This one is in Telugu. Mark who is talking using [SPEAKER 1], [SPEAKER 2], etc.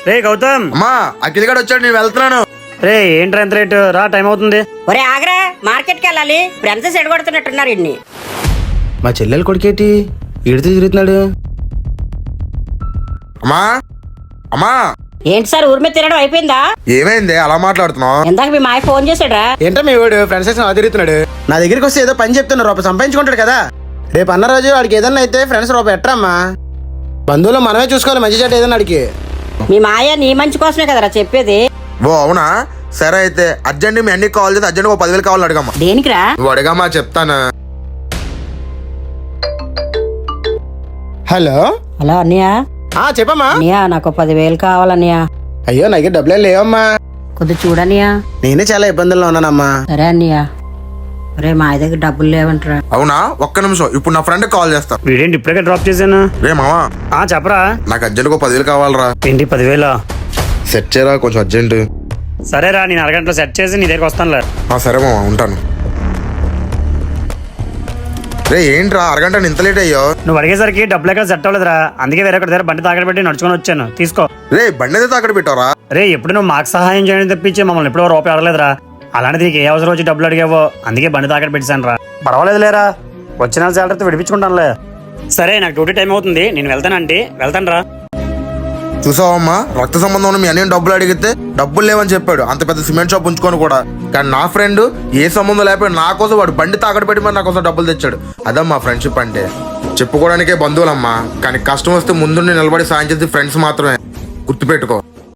[SPEAKER 1] రే గౌతమ్.
[SPEAKER 2] అమ్మా అఖిల్ గడు వచ్చాడు, నేను వెళ్తున్నాను.
[SPEAKER 1] రే ఏంట్రా ఎంత రేటు, రా టైం అవుతుంది.
[SPEAKER 3] ఒరే ఆగరా, మార్కెట్కి వెళ్ళాలి. ఫ్రెండ్స్ ఎడగొడుతున్నట్టున్నారు ఇన్ని.
[SPEAKER 4] మా చెల్లెలు కొడుకేటి ఈడితే తిరుగుతున్నాడు.
[SPEAKER 2] అమ్మా అమ్మా
[SPEAKER 3] ఏంటి సార్ ఊరి మీద తినడం అయిపోయిందా?
[SPEAKER 2] ఏమైంది అలా మాట్లాడుతున్నావు?
[SPEAKER 3] ఇందాక మీ మాయ ఫోన్ చేసాడ్రా.
[SPEAKER 4] ఏంటో మీ వాడు ఫ్రెండ్స్ తిరుగుతున్నాడు. నా దగ్గరికి వస్తే ఏదో పని చెప్తున్నా, రూపాయి సంపాదించుకుంటాడు కదా. రేపు అన్న రోజు వాడికి ఏదన్నా అయితే ఫ్రెండ్స్ రూపాయి ఎట్టరమ్మా. బంధువులు మనమే చూసుకోవాలి, మంచి చెడ్డ ఏదన్నా వాడికి.
[SPEAKER 3] మీ మాయ నీ మంచి కోసమే కదరా చెప్పేది.
[SPEAKER 2] ఓ అవునా, సరే అయితే అర్జెంట్ మీ అన్నికి కాల్ చేసి అర్జెంట్ 10,000 కావాలి అడగమ్మా.
[SPEAKER 3] దేనికిరా?
[SPEAKER 2] నువ్వు అడగమ్మా చెప్తాను.
[SPEAKER 4] హలో
[SPEAKER 3] హలో అన్నయ్య.
[SPEAKER 4] చెప్పమ్మా.
[SPEAKER 3] అన్నయ్య నాకు 10,000 కావాలన్నయ్య.
[SPEAKER 4] అయ్యో నాకు డబ్బులే లేవమ్మా.
[SPEAKER 3] కొద్ది చూడన్నయ్య.
[SPEAKER 4] నేనే చాలా ఇబ్బందుల్లో ఉన్నానమ్మా.
[SPEAKER 3] సరే అన్నయ్య. ఒరే మా దగ్గర డబ్బులు లేవంటరా.
[SPEAKER 2] అవునా, ఒక్క నిమిషం, ఇప్పుడు నా ఫ్రెండ్ కాల్ చేస్తా.
[SPEAKER 1] వీడేంటి ఇప్పుడే డ్రాప్ చేశాను.
[SPEAKER 2] రే మామా,
[SPEAKER 1] చెప్పరా.
[SPEAKER 2] నాకు అర్జెంట్ 10,000 కావాలరా.
[SPEAKER 1] ఏంటి 10,000?
[SPEAKER 2] సెట్ చేయరా కొంచెం అర్జెంట్.
[SPEAKER 1] సరేరా, నేను అరగంటలో సెట్ చేసి నీ దగ్గరికి వస్తానులే.
[SPEAKER 2] సరే మామా, ఉంటాను. రే ఏంట్రా అరగంట ఇంత లేట్ అయ్యో?
[SPEAKER 1] నువ్వు అడిగేసరికి డబ్బులు ఎక్కడ సెట్ అవ్వలేదురా, అందుకే వేరే ఒకటి దగ్గర బండి తాకడ పెట్టి నడుచుకొని వచ్చాను. తీసుకో.
[SPEAKER 2] రే బండి అయితే అక్కడ పెట్టారా?
[SPEAKER 1] రే ఎప్పుడు నువ్వు మాకు సహాయం చేయడం తప్పించి మమ్మల్ని ఎప్పుడో రూపాయి అడగలేదురా. అలాంటిది నీకు ఏ అవసరం వచ్చి డబ్బులు అడిగావో అందుకే బండి తాకడ పెట్టాను రా. పర్వాలేదు లేరా, వచ్చిన శాలరీతో విడిపించుకుంటానులే. సరే నాకు డ్యూటీ టైం అవుతుంది, నేను వెళ్తానంటే వెళ్తాను రా.
[SPEAKER 2] చూసావమ్మా, రక్త సంబంధం ఉన్న మీ అన్నయ్య డబ్బులు అడిగితే డబ్బులు లేవని చెప్పాడు, అంత పెద్ద సిమెంట్ షాప్ ఉంచుకొని కూడా. కానీ నా ఫ్రెండ్ ఏ సంబంధం లేకపోయి నా కోసం వాడు బండి తాకడ పెట్టి మరి నా కోసం డబ్బులు తెచ్చాడు. అదమ్మా ఫ్రెండ్షిప్ అంటే. చెప్పుకోవడానికే బంధువులమ్మా, కానీ కష్టం వస్తే ముందు నిలబడి సాయం చేసి ఫ్రెండ్స్ మాత్రమే. గుర్తుపెట్టుకో.